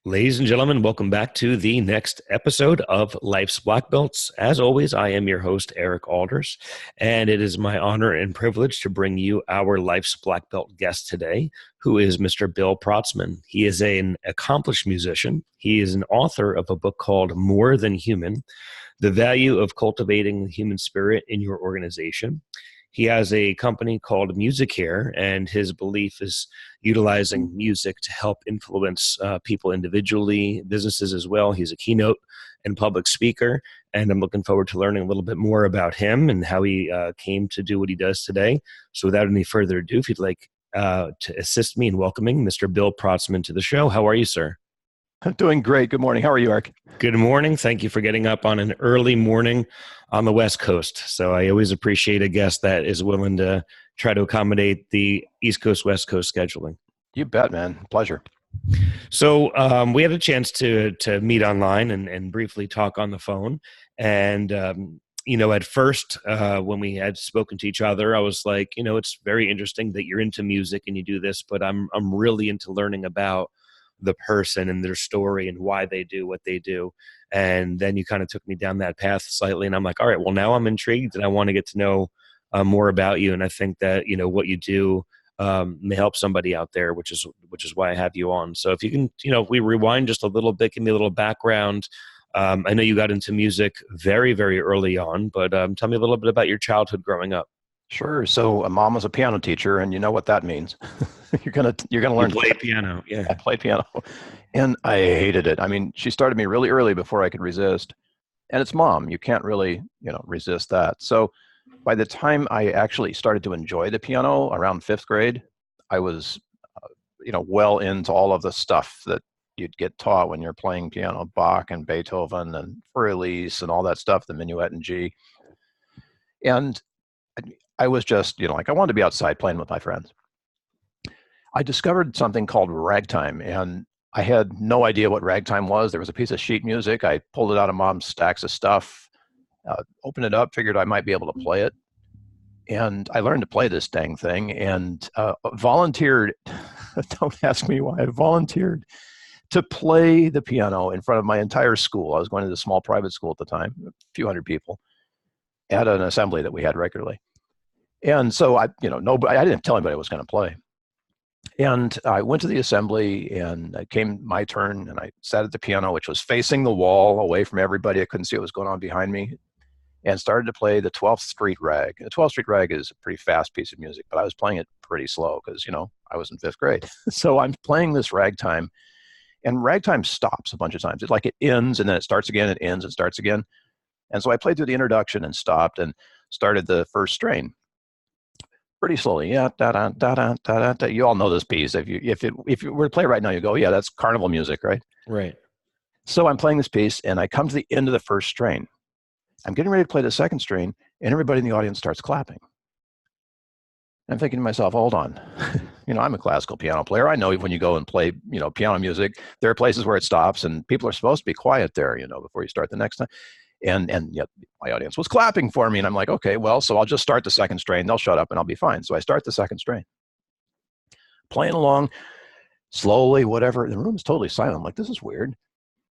Ladies and gentlemen, welcome back to the next episode of Life's Black Belts. As always, I am your host, Eric Alders, and it is my honor and privilege to bring you our Life's Black Belt guest today, who is Mr. Bill Protzmann. He is an accomplished musician. He is an author of a book called More Than Human: The Value of Cultivating the Human Spirit in Your Organization. He has a company called Music Here, and his belief is utilizing music to help influence people individually, businesses as well. He's a keynote and public speaker, and I'm looking forward to learning a little bit more about him and how he came to do what he does today. So without any further ado, if you'd like to assist me in welcoming Mr. Bill Protzmann to the show. How are you, sir? I'm doing great. Good morning. How are you, Eric? Good morning. Thank you for getting up on an early morning on the West Coast. So I always appreciate a guest that is willing to try to accommodate the East Coast, West Coast scheduling. You bet, man. Pleasure. So we had a chance to meet online and briefly talk on the phone. And, at first, when we had spoken to each other, I was like, it's very interesting that you're into music and you do this, but I'm really into learning about the person and their story and why they do what they do. And then you kind of took me down that path slightly, and I'm like, all right, well, now I'm intrigued and I want to get to know more about you. And I think that, what you do may help somebody out there, which is why I have you on. So if you can, if we rewind just a little bit, give me a little background. I know you got into music very, very early on, but tell me a little bit about your childhood growing up. Sure. So mom was a piano teacher, and you know what that means. You're gonna learn to play piano. Yeah, I play piano, and I hated it. I mean, she started me really early before I could resist, and it's mom. You can't really, resist that. So by the time I actually started to enjoy the piano around fifth grade, I was, well into all of the stuff that you'd get taught when you're playing piano, Bach and Beethoven and Fur-Elise and all that stuff, the minuet in G, and I was just, I wanted to be outside playing with my friends. I discovered something called ragtime, and I had no idea what ragtime was. There was a piece of sheet music. I pulled it out of mom's stacks of stuff, opened it up, figured I might be able to play it. And I learned to play this dang thing and volunteered, don't ask me why, I volunteered to play the piano in front of my entire school. I was going to the small private school at the time, a few hundred people, at an assembly that we had regularly. And so I didn't tell anybody I was going to play. And I went to the assembly, and it came my turn, and I sat at the piano, which was facing the wall, away from everybody. I couldn't see what was going on behind me, and started to play the 12th Street Rag. The 12th Street Rag is a pretty fast piece of music, but I was playing it pretty slow because, I was in fifth grade. So I'm playing this ragtime, and ragtime stops a bunch of times. It's like it ends, and then it starts again, it ends, and starts again. And so I played through the introduction and stopped and started the first strain pretty slowly. Yeah, da da da da da da. You all know this piece. If you were to play it right now, you go, yeah, that's carnival music, right? Right. So I'm playing this piece, and I come to the end of the first strain. I'm getting ready to play the second strain, and everybody in the audience starts clapping. I'm thinking to myself, hold on. I'm a classical piano player. I know when you go and play, piano music, there are places where it stops, and people are supposed to be quiet there, before you start the next time. And yet my audience was clapping for me, and I'm like, okay, well, so I'll just start the second strain. They'll shut up, and I'll be fine. So I start the second strain, playing along slowly, whatever. The room is totally silent. I'm like, this is weird.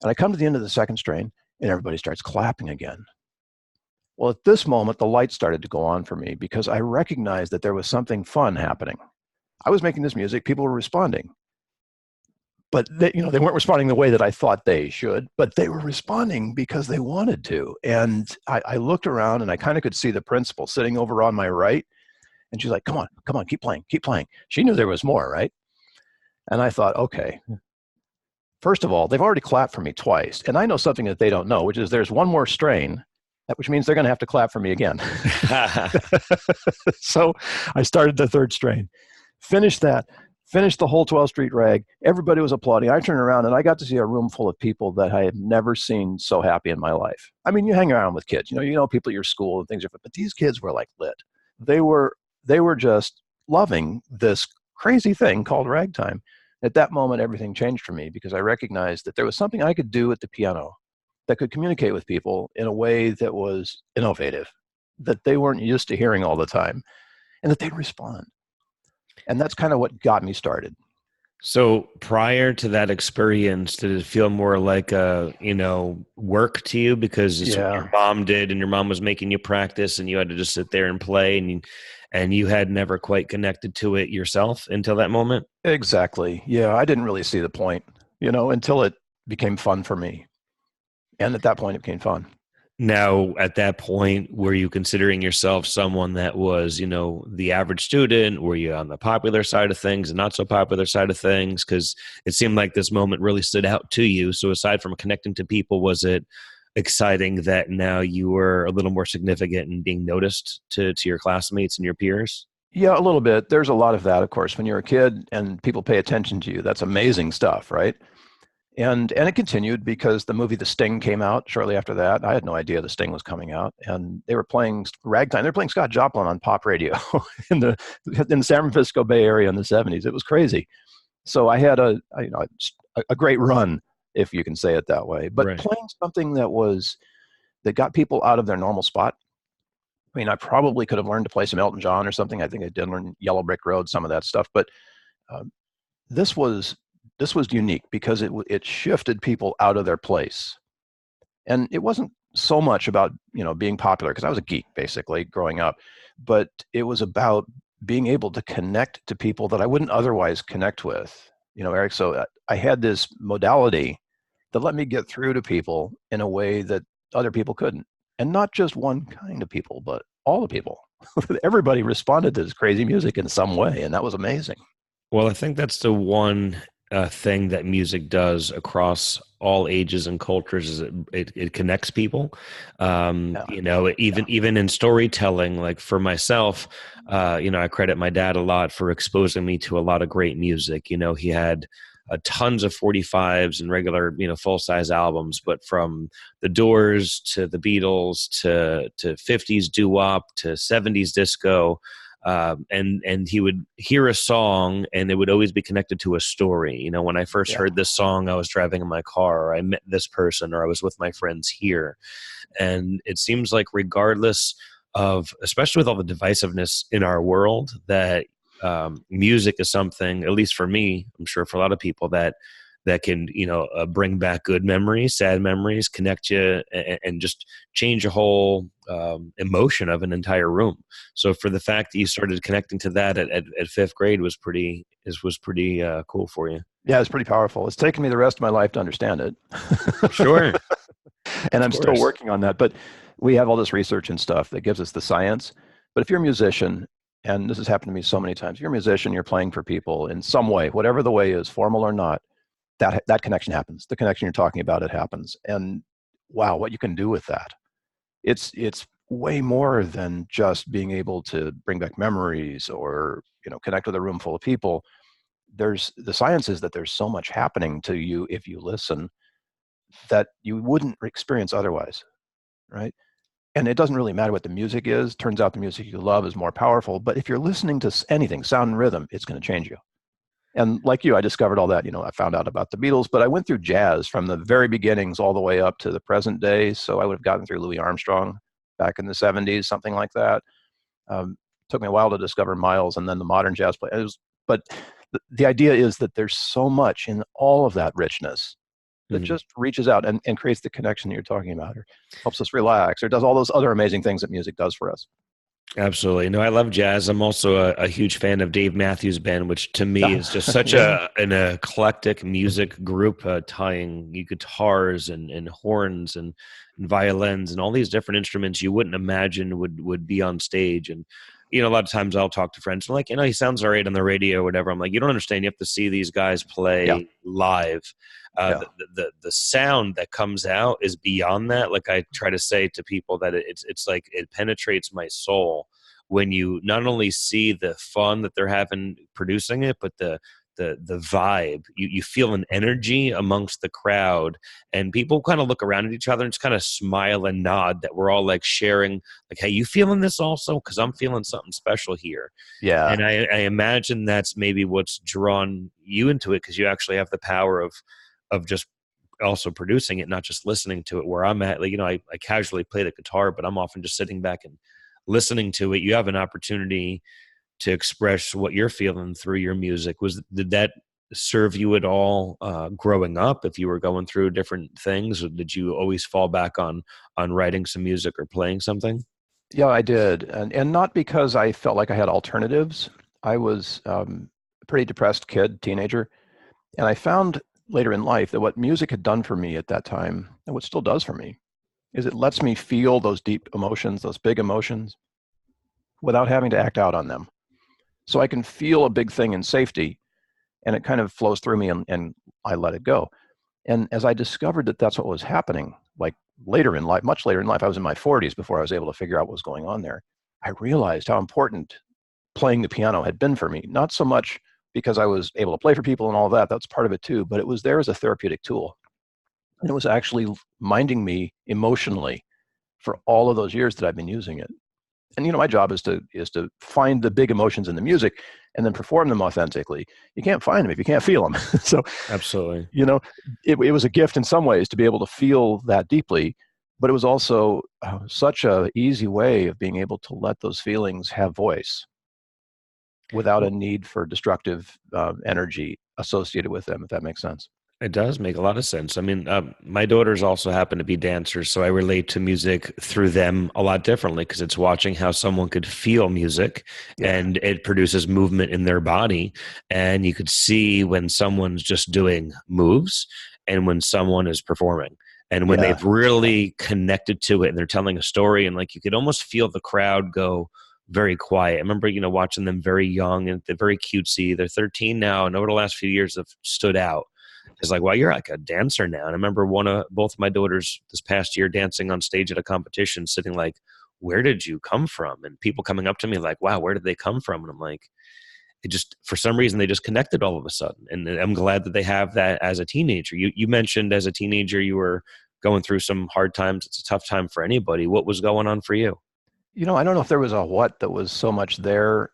And I come to the end of the second strain, and everybody starts clapping again. Well, at this moment, the light started to go on for me because I recognized that there was something fun happening. I was making this music. People were responding. But they weren't responding the way that I thought they should, but they were responding because they wanted to. And I looked around, and I kind of could see the principal sitting over on my right. And she's like, come on, keep playing. She knew there was more, right? And I thought, okay, first of all, they've already clapped for me twice. And I know something that they don't know, which is there's one more strain, which means they're going to have to clap for me again. So I started the third strain, finished that. Finished the whole 12th Street Rag. Everybody was applauding. I turned around, and I got to see a room full of people that I had never seen so happy in my life. I mean, you hang around with kids, you know people at your school and things, but these kids were like lit. They were just loving this crazy thing called ragtime. At that moment, everything changed for me because I recognized that there was something I could do at the piano that could communicate with people in a way that was innovative, that they weren't used to hearing all the time, and that they'd respond. And that's kind of what got me started. So prior to that experience, did it feel more like a, work to you because it's what your Yeah, mom did and your mom was making you practice and you had to just sit there and play and you had never quite connected to it yourself until that moment? exactly. Yeah, I didn't really see the point, until it became fun for me. And at that point, it became fun. Now, at that point, were you considering yourself someone that was, the average student? Were you on the popular side of things and not so popular side of things? Because it seemed like this moment really stood out to you. So, aside from connecting to people, was it exciting that now you were a little more significant and being noticed to your classmates and your peers? Yeah, a little bit. There's a lot of that, of course, when you're a kid and people pay attention to you. That's amazing stuff, right? And it continued because the movie The Sting came out shortly after that. I had no idea The Sting was coming out, and they were playing ragtime. They were playing Scott Joplin on pop radio in the San Francisco Bay Area in the '70s. It was crazy. So I had a great run, if you can say it that way. But Right. playing something that got people out of their normal spot. I mean, I probably could have learned to play some Elton John or something. I think I did learn Yellow Brick Road, some of that stuff. But um, this was this was unique because it shifted people out of their place, and it wasn't so much about being popular because I was a geek basically growing up, but it was about being able to connect to people that I wouldn't otherwise connect with. Eric. So I had this modality that let me get through to people in a way that other people couldn't, and not just one kind of people, but all the people. Everybody responded to this crazy music in some way, and that was amazing. Well, I think that's the one thing that music does across all ages and cultures is it connects people. Yeah, yeah, Even in storytelling, like for myself, I credit my dad a lot for exposing me to a lot of great music. He had tons of 45s and regular, full size albums, but from the Doors to the Beatles to 50s doo wop to 70s disco, and he would hear a song and it would always be connected to a story. When I first yeah, heard this song, I was driving in my car, or I met this person, or I was with my friends here. And it seems like regardless of, especially with all the divisiveness in our world, that music is something, at least for me, I'm sure for a lot of people, that can bring back good memories, sad memories, connect you, and just change a whole emotion of an entire room. So for the fact that you started connecting to that at fifth grade was pretty cool for you. yeah. It's pretty powerful. It's taken me the rest of my life to understand it, Sure, and of I'm still course. working on that. But we have all this research and stuff that gives us the science. But if you're a musician, and this has happened to me so many times, if you're a musician, you're playing for people in some way, whatever the way is, formal or not, that connection happens. The connection you're talking about, it happens. And wow, what you can do with that. It's way more than just being able to bring back memories or connect with a room full of people. There's the science is that there's so much happening to you if you listen that you wouldn't experience otherwise, right? And it doesn't really matter what the music is. Turns out the music you love is more powerful. But if you're listening to anything, sound and rhythm, it's going to change you. And like you, I discovered all that. I found out about the Beatles, but I went through jazz from the very beginnings all the way up to the present day. So I would have gotten through Louis Armstrong back in the '70s, something like that. Took me a while to discover Miles and then the modern jazz play. But the idea is that there's so much in all of that richness that Mhm. just reaches out and creates the connection that you're talking about, or helps us relax, or does all those other amazing things that music does for us. Absolutely. No, I love jazz. I'm also a huge fan of Dave Matthews Band, which to me is just such Yeah, an eclectic music group, tying guitars and horns and violins and all these different instruments you wouldn't imagine would be on stage. And a lot of times I'll talk to friends and like, he sounds all right on the radio or whatever. I'm like, you don't understand. You have to see these guys yeah, play live. yeah, The sound that comes out is beyond that. Like I try to say to people that it's like it penetrates my soul when you not only see the fun that they're having producing it, but the vibe. You feel an energy amongst the crowd, and people kind of look around at each other and just kind of smile and nod that we're all like sharing, like, hey, you feeling this also? Because I'm feeling something special here. yeah, And I imagine that's maybe what's drawn you into it because you actually have the power of just also producing it, not just listening to it. Where I'm at, like, I casually play the guitar, but I'm often just sitting back and listening to it. You have an opportunity to express what you're feeling through your music. Did that serve you at all growing up? If you were going through different things, or did you always fall back on writing some music or playing something? Yeah, I did, and not because I felt like I had alternatives. I was a pretty depressed kid, teenager, and I found later in life that what music had done for me at that time, and what still does for me, is it lets me feel those deep emotions, those big emotions, without having to act out on them. So I can feel a big thing in safety, and it kind of flows through me, and I let it go. And as I discovered that that's what was happening, like later in life, much later in life, I was in my 40s before I was able to figure out what was going on there. I realized how important playing the piano had been for me. Not so much because I was able to play for people and all that, that's part of it too, but it was there as a therapeutic tool. And it was actually minding me emotionally for all of those years that I've been using it. And my job is to find the big emotions in the music and then perform them authentically. You can't find them if you can't feel them. So Absolutely. it was a gift in some ways to be able to feel that deeply, but it was also such a easy way of being able to let those feelings have voice without a need for destructive energy associated with them, if that makes sense. It does make a lot of sense. I mean, my daughters also happen to be dancers, so I relate to music through them a lot differently because it's watching how someone could feel music Yeah, and it produces movement in their body. And you could see when someone's just doing moves and when someone is performing. And when yeah, they've really connected to it and they're telling a story, and like you could almost feel the crowd go very quiet. I remember, watching them very young and they're very cutesy. They're 13 now, and over the last few years have stood out. It's like, well, you're like a dancer now. And I remember both of my daughters this past year dancing on stage at a competition, sitting like, where did you come from? And people coming up to me like, wow, where did they come from? And I'm like, it just, for some reason, they just connected all of a sudden. And I'm glad that they have that as a teenager. You mentioned as a teenager, you were going through some hard times. It's a tough time for anybody. What was going on for you? I don't know if there was a what that was so much there.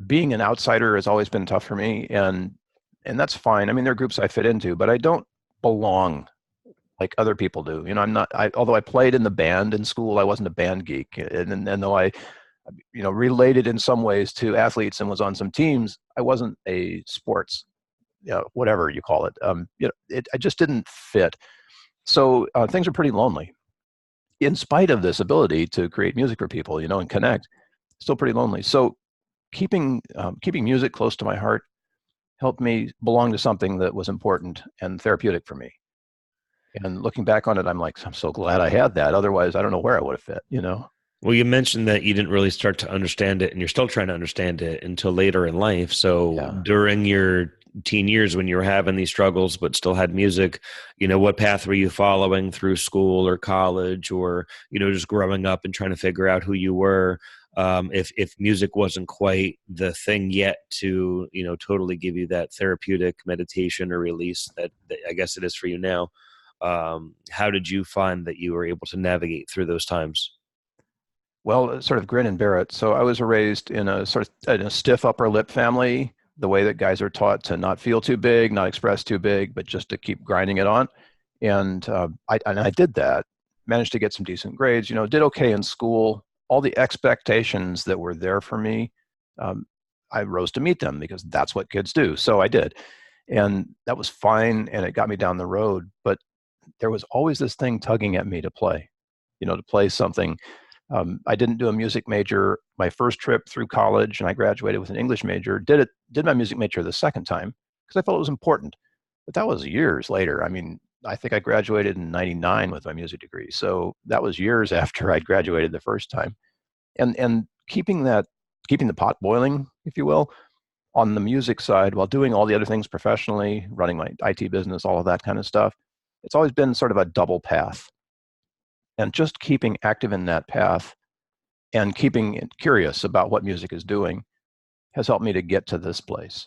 Being an outsider has always been tough for me, and that's fine. I mean, there are groups I fit into, but I don't belong like other people do. I'm not. Although I played in the band in school, I wasn't a band geek, and though I, related in some ways to athletes and was on some teams, I wasn't a sports, whatever you call it. I just didn't fit. So things are pretty lonely in spite of this ability to create music for people, and connect. Still pretty lonely. So keeping music close to my heart helped me belong to something that was important and therapeutic for me. And looking back on it, I'm so glad I had that. Otherwise, I don't know where I would have fit. Well, you mentioned that you didn't really start to understand it, and you're still trying to understand it until later in life. So Yeah. during your teen years when you were having these struggles but still had music, what path were you following through school or college or, just growing up and trying to figure out who you were? If music wasn't quite the thing yet to, totally give you that therapeutic meditation or release that I guess it is for you now. How did you find that you were able to navigate through those times? Well, sort of grin and bear it. So I was raised in a sort of in a stiff upper lip family, the way that guys are taught to not feel too big, not express too big, but just to keep grinding it on. And I did that. Managed to get some decent grades. Did okay in school. All the expectations that were there for me, um, I rose to meet them because that's what kids do. So I did, and that was fine, and it got me down the road. But there was always this thing tugging at me to play, to play something. I didn't do a music major my first trip through college, and I graduated with an English major. Did my music major the second time because I felt it was important, but that was years later. I mean, I think I graduated in '99 with my music degree, so that was years after I'd graduated the first time. And keeping the pot boiling, if you will, on the music side while doing all the other things professionally, running my IT business, all of that kind of stuff. It's always been sort of a double path, and just keeping active in that path and keeping curious about what music is doing has helped me to get to this place.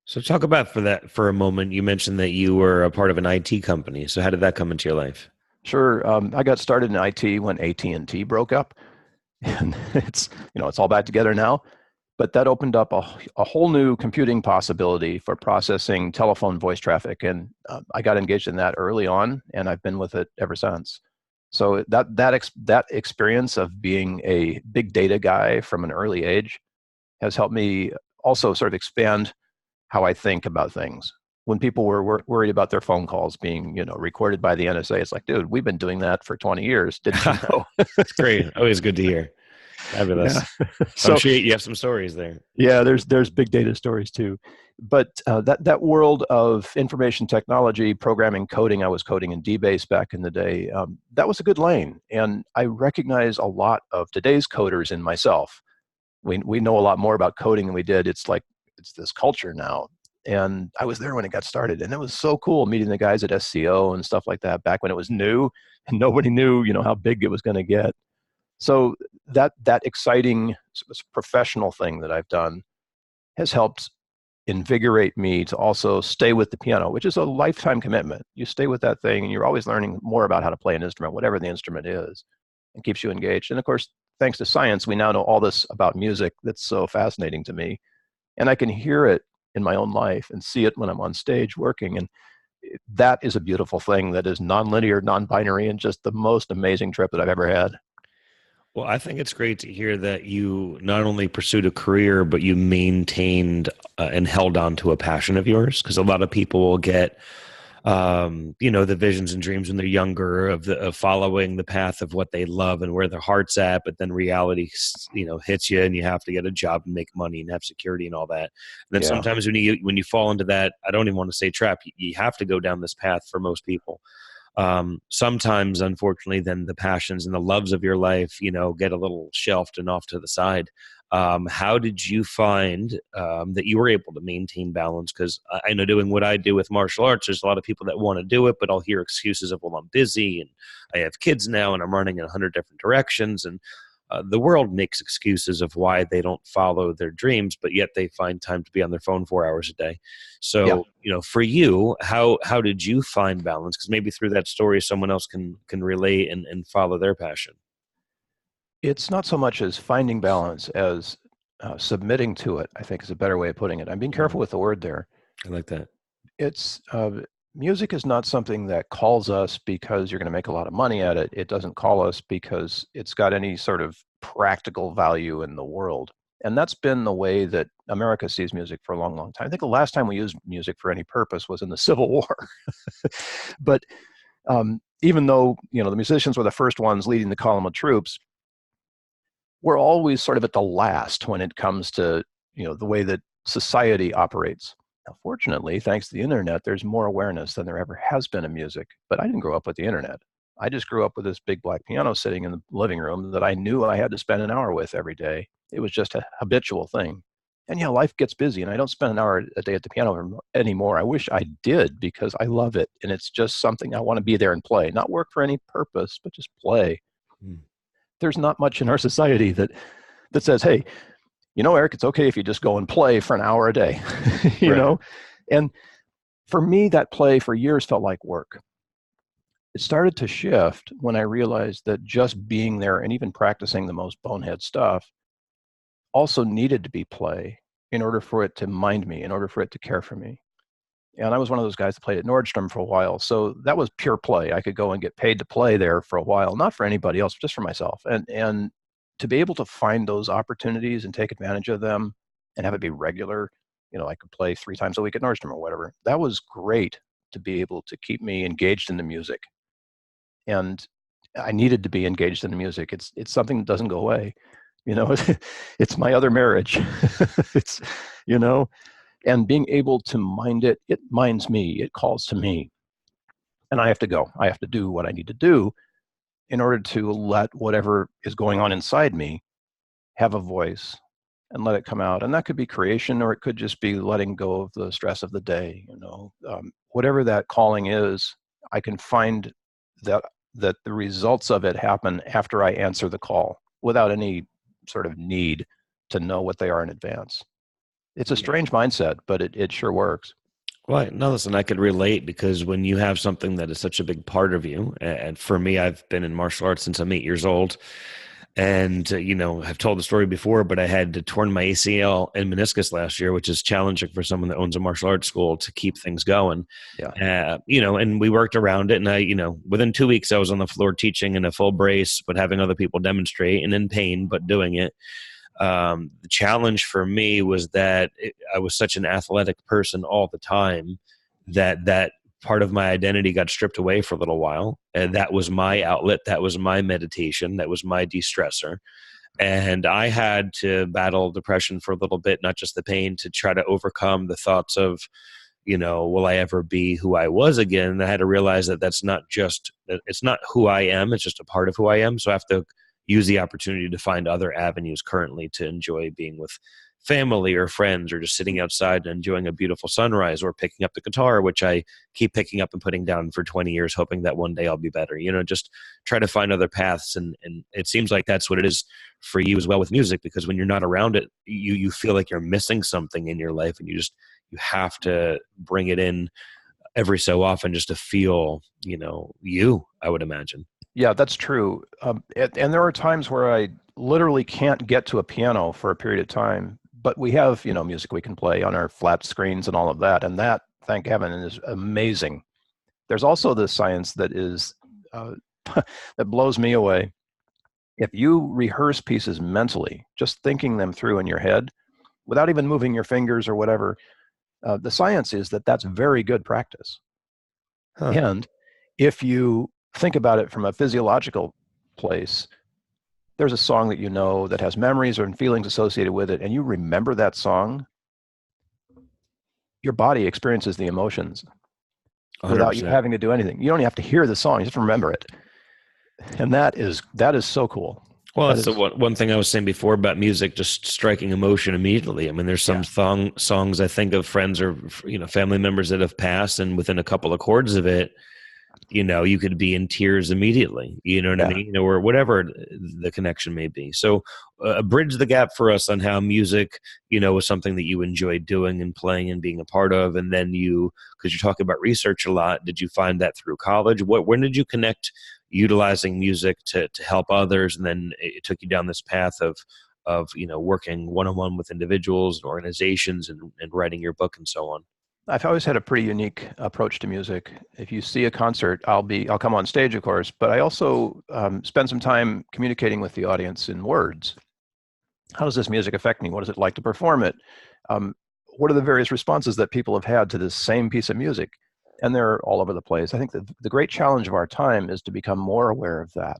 So talk about for that for a moment. You mentioned that you were a part of an IT company. So how did that come into your life? Sure, I got started in IT when AT&T broke up, and it's all back together now. But that opened up a whole new computing possibility for processing telephone voice traffic, and I got engaged in that early on, and I've been with it ever since. So that experience of being a big data guy from an early age has helped me also sort of expand how I think about things. When people were worried about their phone calls being, recorded by the NSA, it's like, dude, we've been doing that for 20 years. Didn't you know? That's great. Always good to hear. Yeah. Fabulous. I'm So sure you have some stories there. yeah, there's big data stories too, but that world of information technology, programming, coding. I was coding in DBase back in the day. That was a good lane, and I recognize a lot of today's coders in myself. We know a lot more about coding than we did. It's like it's this culture now, and I was there when it got started, and it was so cool meeting the guys at SCO and stuff like that back when it was new, and nobody knew how big it was going to get. So that exciting professional thing that I've done has helped invigorate me to also stay with the piano, which is a lifetime commitment. You stay with that thing, and you're always learning more about how to play an instrument, whatever the instrument is, and keeps you engaged. And of course, thanks to science, we now know all this about music that's so fascinating to me, and I can hear it in my own life and see it when I'm on stage working. And that is a beautiful thing that is nonlinear, non-binary, and just the most amazing trip that I've ever had. Well, I think it's great to hear that you not only pursued a career, but you maintained and held on to a passion of yours. Because a lot of people will get, the visions and dreams when they're younger of following the path of what they love and where their heart's at. But then reality, hits you, and you have to get a job and make money and have security and all that. And then Yeah. sometimes when you fall into that, I don't even want to say trap. You have to go down this path for most people. Sometimes, unfortunately, then the passions and the loves of your life, get a little shelved and off to the side. How did you find that you were able to maintain balance? Because I know doing what I do with martial arts, there's a lot of people that want to do it, but I'll hear excuses of, well, I'm busy and I have kids now and I'm running in 100 different directions. And the world makes excuses of why they don't follow their dreams, but yet they find time to be on their phone 4 hours a day. Yeah. So, for you, how did you find balance? Because maybe through that story, someone else can relate and follow their passion. It's not so much as finding balance as submitting to it, I think is a better way of putting it. I'm being careful with the word there. I like that. It's music is not something that calls us because you're going to make a lot of money at it. It doesn't call us because it's got any sort of practical value in the world. And that's been the way that America sees music for a long, long time. I think the last time we used music for any purpose was in the Civil War. But even though the musicians were the first ones leading the column of troops, we're always sort of at the last when it comes to the way that society operates. Now, fortunately, thanks to the internet, there's more awareness than there ever has been in music. But I didn't grow up with the internet. I just grew up with this big black piano sitting in the living room that I knew I had to spend an hour with every day. It was just a habitual thing. And life gets busy, and I don't spend an hour a day at the piano anymore. I wish I did, because I love it, and it's just something I want to be there and play, not work for any purpose, but just play. Mm. There's not much in our society that says, hey, Eric, it's okay if you just go and play for an hour a day, Right. And for me, that play for years felt like work. It started to shift when I realized that just being there and even practicing the most bonehead stuff also needed to be play in order for it to mind me, in order for it to care for me. And I was one of those guys that played at Nordstrom for a while. So that was pure play. I could go and get paid to play there for a while, not for anybody else, just for myself. And to be able to find those opportunities and take advantage of them and have it be regular, I could play 3 times a week at Nordstrom or whatever. That was great to be able to keep me engaged in the music. And I needed to be engaged in the music. It's something that doesn't go away. It's my other marriage. It's, and being able to mind it, it minds me, it calls to me. And I have to go. I have to do what I need to do in order to let whatever is going on inside me have a voice and let it come out. And that could be creation, or it could just be letting go of the stress of the day. Whatever that calling is, I can find that the results of it happen after I answer the call without any sort of need to know what they are in advance. It's a strange mindset, but it sure works. Well, no, listen, I could relate, because when you have something that is such a big part of you, and for me, I've been in martial arts since I'm 8 years old, and I've told the story before, but I had torn my ACL and meniscus last year, which is challenging for someone that owns a martial arts school to keep things going. Yeah. And we worked around it, and I, within 2 weeks, I was on the floor teaching in a full brace, but having other people demonstrate and in pain, but doing it. The challenge for me was that I was such an athletic person all the time that part of my identity got stripped away for a little while. And that was my outlet. That was my meditation. That was my de-stressor. And I had to battle depression for a little bit, not just the pain, to try to overcome the thoughts of, will I ever be who I was again? And I had to realize that it's not who I am. It's just a part of who I am. So I have to use the opportunity to find other avenues currently to enjoy being with family or friends, or just sitting outside and enjoying a beautiful sunrise, or picking up the guitar, which I keep picking up and putting down for 20 years, hoping that one day I'll be better. Just try to find other paths. And it seems like that's what it is for you as well with music, because when you're not around it, you feel like you're missing something in your life, and you have to bring it in every so often just to feel, I would imagine. Yeah, that's true. And there are times where I literally can't get to a piano for a period of time, but we have, music we can play on our flat screens and all of that. And that, thank heaven, is amazing. There's also the science that is, that blows me away. If you rehearse pieces mentally, just thinking them through in your head, without even moving your fingers or whatever, the science is that that's very good practice. Huh. And if you think about it from a physiological place, there's a song that that has memories and feelings associated with it, and you remember that song, your body experiences the emotions 100%. Without you having to do anything. You don't have to hear the song, you just remember it. And that is so cool. Well, that's the one thing I was saying before about music, just striking emotion immediately. I mean, there's some songs I think of friends or family members that have passed, and within a couple of chords of it, you could be in tears immediately. You know what I mean, or whatever the connection may be. So, bridge the gap for us on how music, was something that you enjoyed doing and playing and being a part of, and then because you're talking about research a lot, did you find that through college? When did you connect utilizing music to help others, and then it took you down this path of working one-on-one with individuals and organizations and writing your book and so on? I've always had a pretty unique approach to music. If you see a concert, I'll come on stage, of course, but I also spend some time communicating with the audience in words. How does this music affect me? What is it like to perform it? What are the various responses that people have had to this same piece of music? And they're all over the place. I think that the great challenge of our time is to become more aware of that,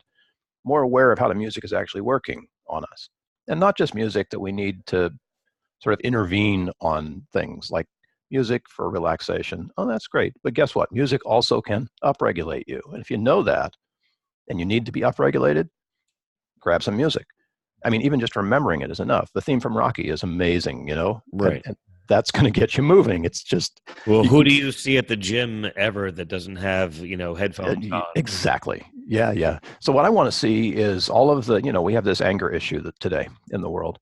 more aware of how the music is actually working on us. And not just music that we need to sort of intervene on things like music for relaxation. Oh, that's great. But guess what? Music also can upregulate you. And if you know that, and you need to be upregulated, grab some music. I mean, even just remembering it is enough. The theme from Rocky is amazing, Right. And that's going to get you moving. It's just... Well, who do you see at the gym ever that doesn't have, headphones on? Exactly. Yeah. So what I want to see is all of the, we have this anger issue today in the world.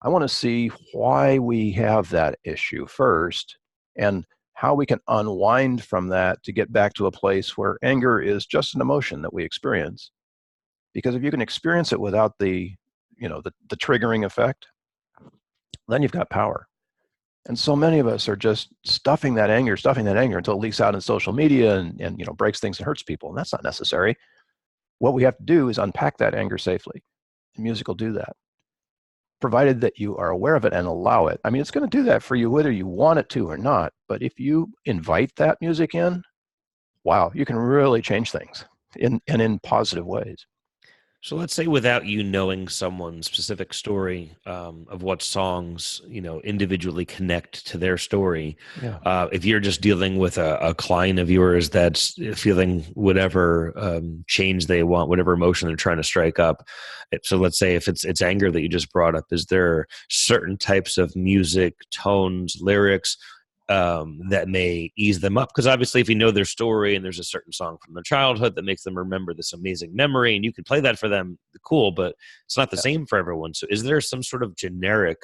I want to see why we have that issue first, and how we can unwind from that to get back to a place where anger is just an emotion that we experience. Because if you can experience it without the triggering effect, then you've got power. And so many of us are just stuffing that anger until it leaks out in social media and breaks things and hurts people. And that's not necessary. What we have to do is unpack that anger safely. And music will do that, provided that you are aware of it and allow it. I mean, it's going to do that for you whether you want it to or not. But if you invite that music in, wow, you can really change things in positive ways. So let's say without you knowing someone's specific story of what songs, individually connect to their story. Yeah. If you're just dealing with a client of yours that's feeling whatever change they want, whatever emotion they're trying to strike up. So let's say if it's anger that you just brought up, is there certain types of music, tones, lyrics that may ease them up? Because obviously if you know their story and there's a certain song from their childhood that makes them remember this amazing memory and you can play that for them, cool, but it's not the same for everyone. So is there some sort of generic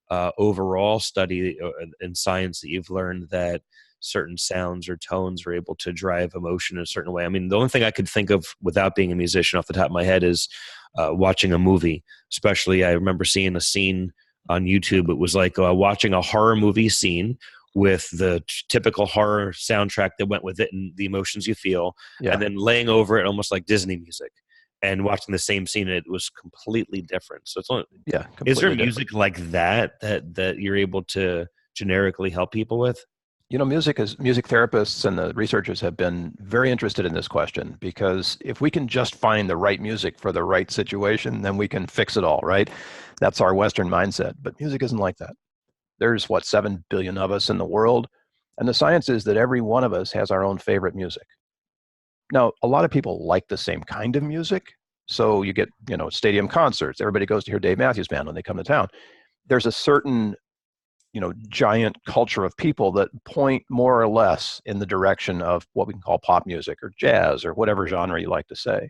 overall study in science that you've learned that certain sounds or tones are able to drive emotion in a certain way? I mean, the only thing I could think of without being a musician off the top of my head is watching a movie. Especially I remember seeing a scene on YouTube. It was like watching a horror movie scene with the typical horror soundtrack that went with it and the emotions you feel, and then laying over it almost like Disney music. and watching the same scene, it was completely different. So it's only, Yeah, is there completely different. music like that you're able to generically help people with? Music therapists and the researchers have been very interested in this question, because if we can just find the right music for the right situation, then we can fix it all, right? That's our Western mindset. But music isn't like that. There's 7 billion of us in the world. And the science is that every one of us has our own favorite music. Now, a lot of people like the same kind of music. So you get, stadium concerts. Everybody goes to hear Dave Matthews Band when they come to town. There's a certain giant culture of people that point more or less in the direction of what we can call pop music or jazz or whatever genre you like to say.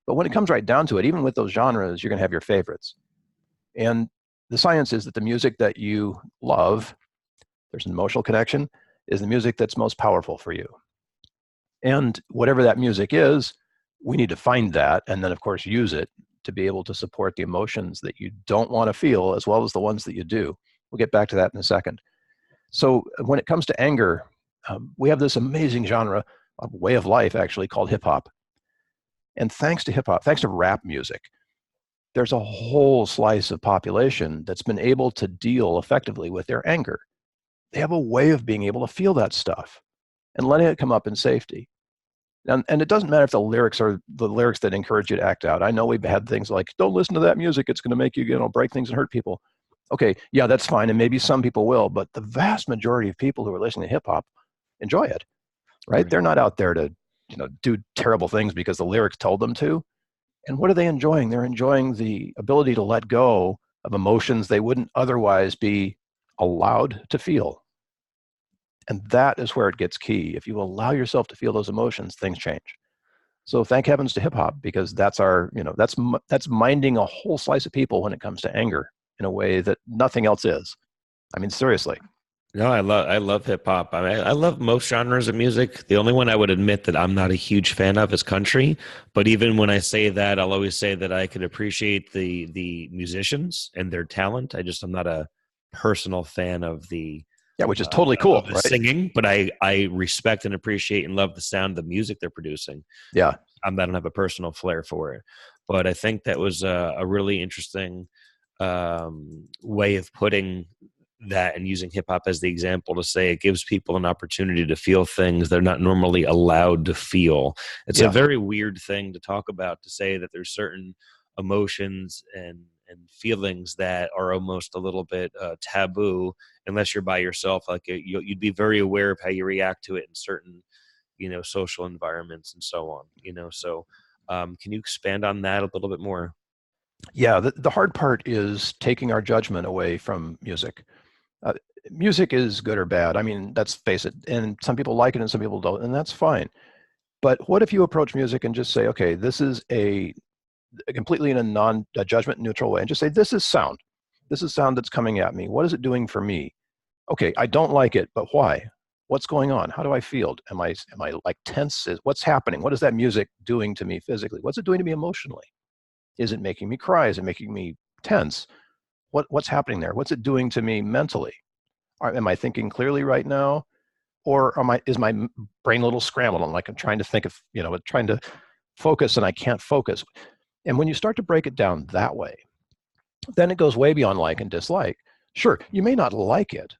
But when it comes right down to it, even with those genres, you're going to have your favorites. And the science is that the music that you love, there's an emotional connection, is the music that's most powerful for you. And whatever that music is, we need to find that and then, of course, use it to be able to support the emotions that you don't want to feel as well as the ones that you do. We'll get back to that in a second. So when it comes to anger, we have this amazing genre, a way of life actually, called hip hop. And thanks to hip hop, thanks to rap music, there's a whole slice of population that's been able to deal effectively with their anger. They have a way of being able to feel that stuff and letting it come up in safety. And it doesn't matter if the lyrics are the lyrics that encourage you to act out. I know we've had things like, don't listen to that music, it's going to make you, break things and hurt people. Okay, yeah, that's fine, and maybe some people will, but the vast majority of people who are listening to hip hop enjoy it, right? They're not out there to, do terrible things because the lyrics told them to. And what are they enjoying? They're enjoying the ability to let go of emotions they wouldn't otherwise be allowed to feel. And that is where it gets key. If you allow yourself to feel those emotions, things change. So thank heavens to hip hop, because that's that's minding a whole slice of people when it comes to anger in a way that nothing else is. I mean, seriously. No, I love hip hop. I mean, I love most genres of music. The only one I would admit that I'm not a huge fan of is country. But even when I say that, I'll always say that I could appreciate the musicians and their talent. I'm not a personal fan of the Yeah, which is totally cool, right? singing, but I respect and appreciate and love the sound of the music they're producing. Yeah. I don't have a personal flair for it, but I think that was a really interesting way of putting that, and using hip hop as the example to say it gives people an opportunity to feel things they're not normally allowed to feel. It's a very weird thing to talk about, to say that there's certain emotions and feelings that are almost a little bit taboo unless you're by yourself. Like you'd be very aware of how you react to it in certain, social environments and so on. So can you expand on that a little bit more? Yeah, the hard part is taking our judgment away from music. Uh, Music is good or bad. I mean, let's face it. And some people like it and some people don't, and that's fine. But what if you approach music and just say, okay, this is a completely in a non-judgment neutral way, and just say, this is sound. This is sound that's coming at me. What is it doing for me? Okay, I don't like it, but why? What's going on? How do I feel? Am I like tense? What's happening? What is that music doing to me physically? What's it doing to me emotionally? Is it making me cry? Is it making me tense? What's happening there? What's it doing to me mentally? Am I thinking clearly right now? Or is my brain a little scrambled? I'm trying to think of, trying to focus and I can't focus. And when you start to break it down that way, then it goes way beyond like and dislike. Sure, you may not like it,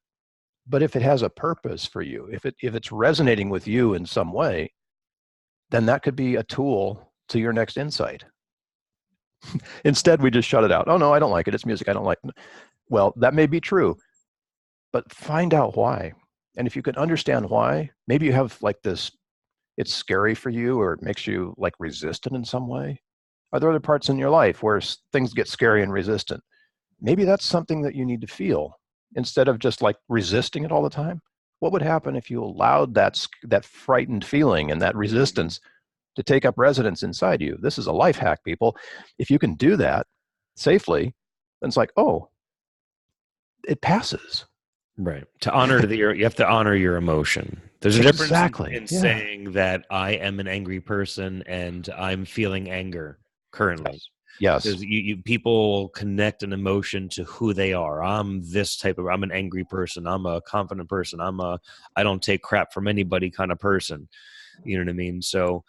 but if it has a purpose for you, if it's resonating with you in some way, then that could be a tool to your next insight. Instead, we just shut it out. Oh no, I don't like it. It's music I don't like. Well, that may be true, but find out why. And if you can understand why, maybe you have like this, it's scary for you or it makes you like resistant in some way. Are there other parts in your life where things get scary and resistant? Maybe that's something that you need to feel instead of just like resisting it all the time. What would happen if you allowed that frightened feeling and that resistance to take up residence inside you? This is a life hack, people. If you can do that safely, then it's like, oh, it passes. Right. To honor you have to honor your emotion. There's a difference in saying that I am an angry person and I'm feeling anger currently. Yes. Because people connect an emotion to who they are. I'm an angry person. I'm a confident person. I don't take crap from anybody kind of person. You know what I mean? So,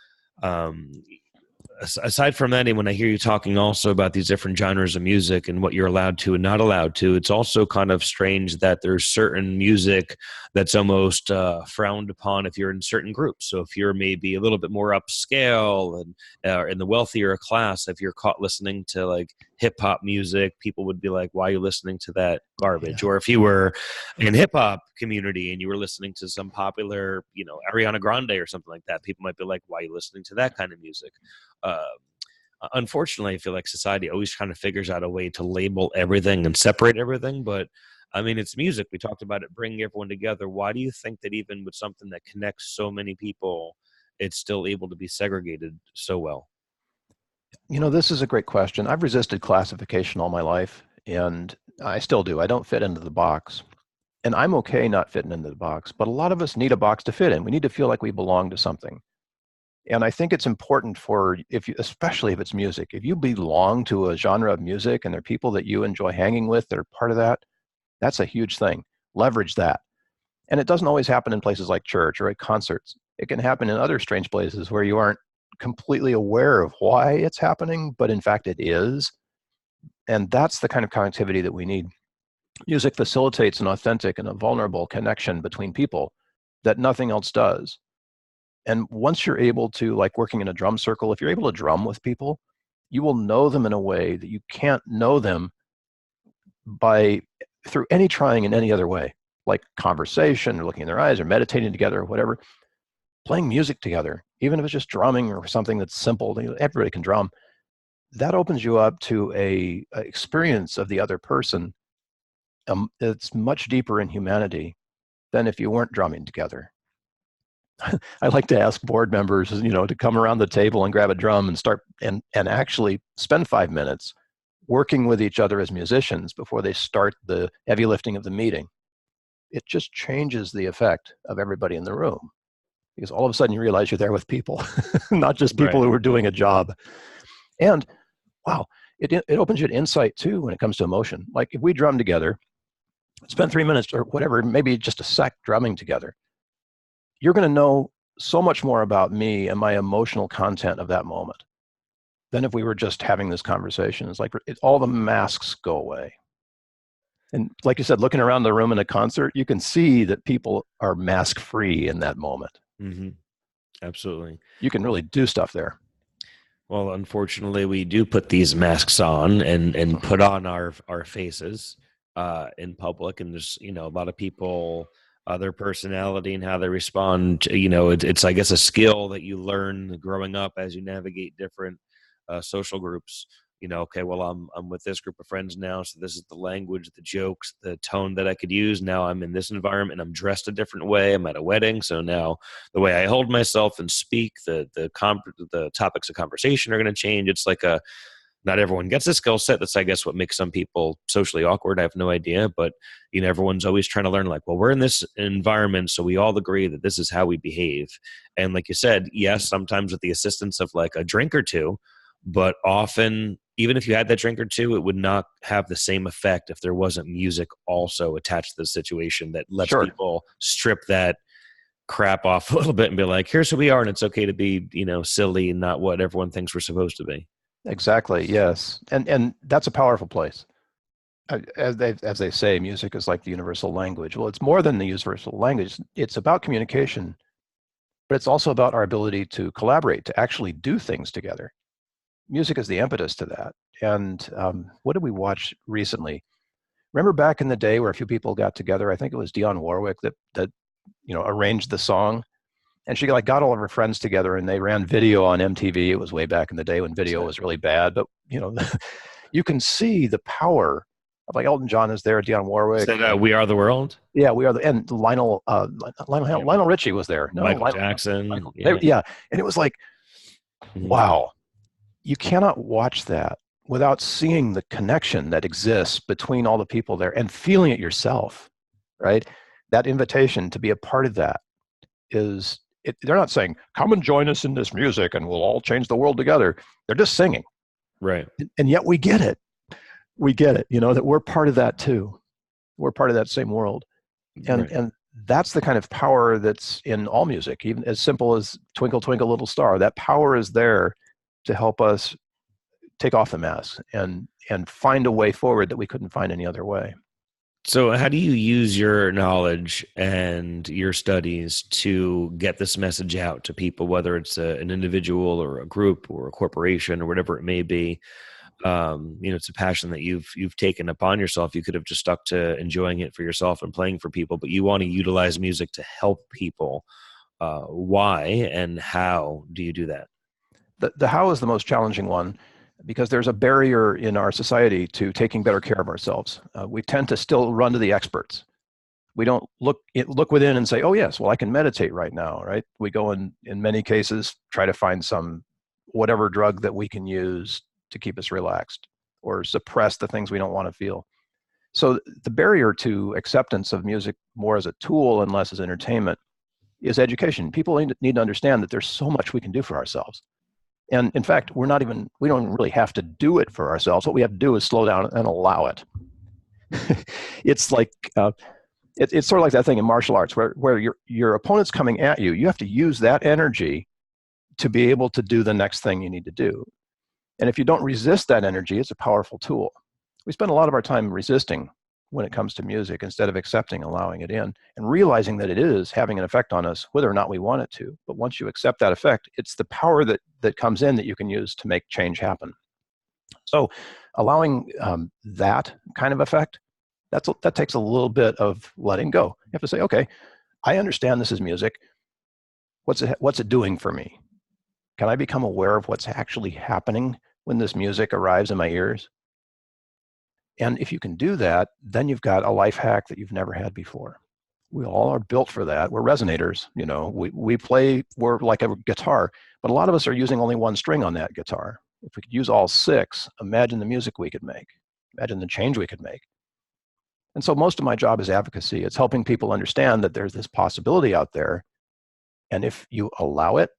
aside from that, and when I hear you talking also about these different genres of music and what you're allowed to and not allowed to, it's also kind of strange that there's certain music that's almost frowned upon if you're in certain groups. So if you're maybe a little bit more upscale and in the wealthier class, if you're caught listening to like hip hop music, people would be like, "Why are you listening to that garbage?" Yeah. Or if you were in hip hop community and you were listening to some popular, Ariana Grande or something like that, people might be like, "Why are you listening to that kind of music?" Uh, Unfortunately, I feel like society always kind of figures out a way to label everything and separate everything. But I mean, it's music. We talked about it bringing everyone together. Why do you think that even with something that connects so many people, it's still able to be segregated so well? This is a great question. I've resisted classification all my life, and I still do. I don't fit into the box. And I'm okay not fitting into the box, but a lot of us need a box to fit in. We need to feel like we belong to something. And I think it's important especially if it's music, if you belong to a genre of music and there are people that you enjoy hanging with that are part of that, that's a huge thing. Leverage that. And it doesn't always happen in places like church or at concerts. It can happen in other strange places where you aren't completely aware of why it's happening, but in fact it is. And that's the kind of connectivity that we need. Music facilitates an authentic and a vulnerable connection between people that nothing else does. And once you're able to, like working in a drum circle, if you're able to drum with people, you will know them in a way that you can't know them through any trying in any other way, like conversation or looking in their eyes or meditating together or whatever. Playing music together, even if it's just drumming or something that's simple, everybody can drum. That opens you up to a experience of the other person. It's much deeper in humanity than if you weren't drumming together. I like to ask board members, to come around the table and grab a drum and start and actually spend 5 minutes working with each other as musicians before they start the heavy lifting of the meeting. It just changes the effect of everybody in the room because all of a sudden you realize you're there with people, not just people Right. who are doing a job. And wow, it opens you to insight too when it comes to emotion. Like if we drum together, spend 3 minutes or whatever, maybe just a sec drumming together, you're going to know so much more about me and my emotional content of that moment than if we were just having this conversation. It's like all the masks go away. And like you said, looking around the room in a concert, you can see that people are mask free in that moment. Mm-hmm. Absolutely. You can really do stuff there. Well, unfortunately, we do put these masks on and put on our faces in public, and there's a lot of people, their personality and how they respond. It's I guess a skill that you learn growing up as you navigate different social groups. Okay, well, I'm with this group of friends now, so this is the language, the jokes, the tone that I could use. Now I'm in this environment, and I'm dressed a different way. I'm at a wedding, so now the way I hold myself and speak, the topics of conversation are going to change. It's like not everyone gets a skill set. That's, I guess, what makes some people socially awkward. I have no idea, but everyone's always trying to learn. Like, well, we're in this environment, so we all agree that this is how we behave. And like you said, yes, sometimes with the assistance of like a drink or two, but often, even if you had that drink or two, it would not have the same effect if there wasn't music also attached to the situation that lets Sure. people strip that crap off a little bit and be like, here's who we are, and it's okay to be, silly and not what everyone thinks we're supposed to be. Exactly. Yes. And that's a powerful place. As they say, music is like the universal language. Well, it's more than the universal language. It's about communication, but it's also about our ability to collaborate, to actually do things together. Music is the impetus to that. And what did we watch recently? Remember back in the day where a few people got together? I think it was Dionne Warwick that arranged the song, and she got all of her friends together and they ran video on MTV. It was way back in the day when video was really bad, but you can see the power of like Elton John is there, Dionne Warwick. Said, "We Are the World." Yeah, we are and Lionel Richie was there. No, Michael Jackson. Yeah, and it was like, Mhm. wow, you cannot watch that without seeing the connection that exists between all the people there and feeling it yourself, right? That invitation to be a part of that they're not saying, come and join us in this music and we'll all change the world together. They're just singing. Right. And yet we get it. We get it, that we're part of that too. We're part of that same world. And that's the kind of power that's in all music, even as simple as Twinkle, Twinkle, Little Star. That power is there to help us take off the mask and find a way forward that we couldn't find any other way. So, how do you use your knowledge and your studies to get this message out to people, whether it's an individual or a group or a corporation or whatever it may be? It's a passion that you've taken upon yourself. You could have just stuck to enjoying it for yourself and playing for people, but you want to utilize music to help people. Why and how do you do that? The how is the most challenging one, because there's a barrier in our society to taking better care of ourselves. We tend to still run to the experts. We don't look within and say, oh yes, well I can meditate right now, right? We go in many cases, try to find some whatever drug that we can use to keep us relaxed or suppress the things we don't want to feel. So the barrier to acceptance of music more as a tool and less as entertainment is education. People need to understand that there's so much we can do for ourselves. And in fact, we don't really have to do it for ourselves. What we have to do is slow down and allow it. It's like, it's sort of like that thing in martial arts where your opponent's coming at you. You have to use that energy to be able to do the next thing you need to do. And if you don't resist that energy, it's a powerful tool. We spend a lot of our time resisting when it comes to music instead of accepting, allowing it in, and realizing that it is having an effect on us, whether or not we want it to. But once you accept that effect, it's the power that comes in that you can use to make change happen. So allowing that kind of effect, that takes a little bit of letting go. You have to say, okay, I understand this is music. What's it doing for me? Can I become aware of what's actually happening when this music arrives in my ears? And if you can do that, then you've got a life hack that you've never had before. We all are built for that. We're resonators, we're like a guitar, but a lot of us are using only one string on that guitar. If we could use all six, imagine the music we could make. Imagine the change we could make. And so most of my job is advocacy. It's helping people understand that there's this possibility out there. And if you allow it,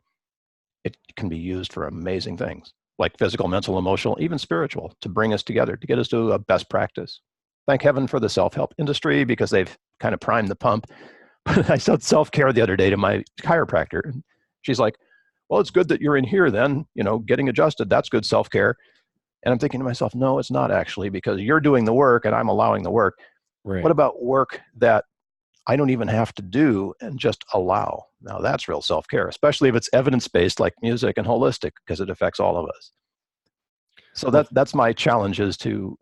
it can be used for amazing things, like physical, mental, emotional, even spiritual, to bring us together, to get us to a best practice. Thank heaven for the self-help industry, because they've kind of primed the pump. I said self-care the other day to my chiropractor. And she's like, well, it's good that you're in here then, getting adjusted. That's good self-care. And I'm thinking to myself, no, it's not actually, because you're doing the work and I'm allowing the work. Right. What about work that I don't even have to do and just allow? Now that's real self-care, especially if it's evidence-based like music and holistic, because it affects all of us. So that's my challenge, is to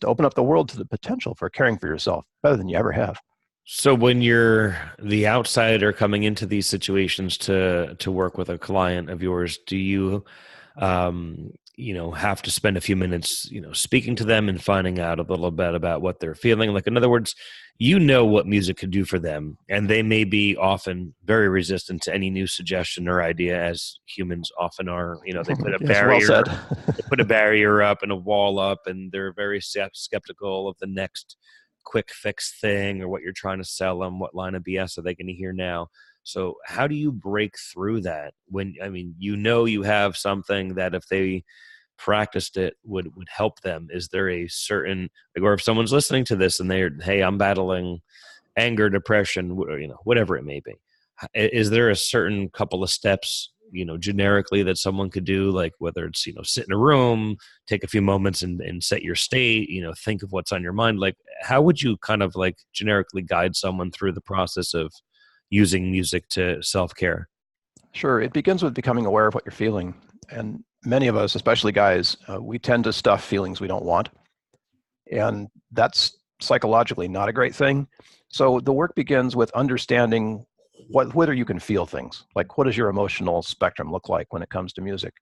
open up the world to the potential for caring for yourself better than you ever have. So when you're the outsider coming into these situations to work with a client of yours, do you have to spend a few minutes, speaking to them and finding out a little bit about what they're feeling? Like, in other words, what music could do for them, and they may be often very resistant to any new suggestion or idea, as humans often are. They put a Yes, well barrier, said. they put a barrier up and a wall up, and they're very skeptical of the next quick fix thing or what you're trying to sell them. What line of BS are they going to hear now? So how do you break through that when, you have something that if they practiced it would help them? Is there a certain, or if someone's listening to this and they're, hey, I'm battling anger, depression, whatever it may be, is there a certain couple of steps, generically, that someone could do, like whether it's, sit in a room, take a few moments and set your state, think of what's on your mind? Like, how would you kind of like generically guide someone through the process of using music to self-care? Sure. It begins with becoming aware of what you're feeling. And many of us, especially guys, we tend to stuff feelings we don't want. And that's psychologically not a great thing. So the work begins with understanding whether you can feel things. Like, what does your emotional spectrum look like when it comes to music?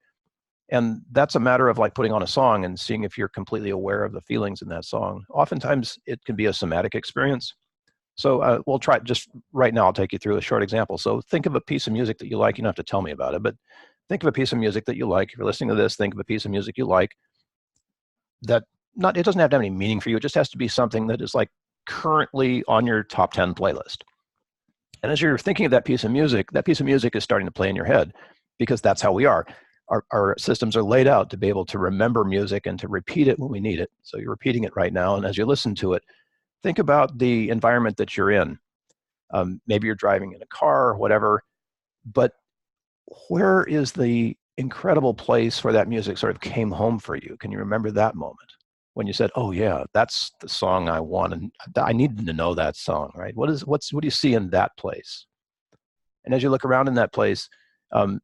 And that's a matter of like putting on a song and seeing if you're completely aware of the feelings in that song. Oftentimes it can be a somatic experience. So we'll try just right now. I'll take you through a short example. So think of a piece of music that you like. You don't have to tell me about it, but think of a piece of music that you like. If you're listening to this, think of a piece of music you like that it doesn't have to have any meaning for you. It just has to be something that is like currently on your top 10 playlist. And as you're thinking of that piece of music is starting to play in your head, because that's how we are. Our systems are laid out to be able to remember music and to repeat it when we need it. So you're repeating it right now. And as you listen to it, think about the environment that you're in. Maybe you're driving in a car or whatever, but where is the incredible place where that music sort of came home for you? Can you remember that moment when you said, "Oh yeah, that's the song I want, and I needed to know that song"? Right? What do you see in that place? And as you look around in that place,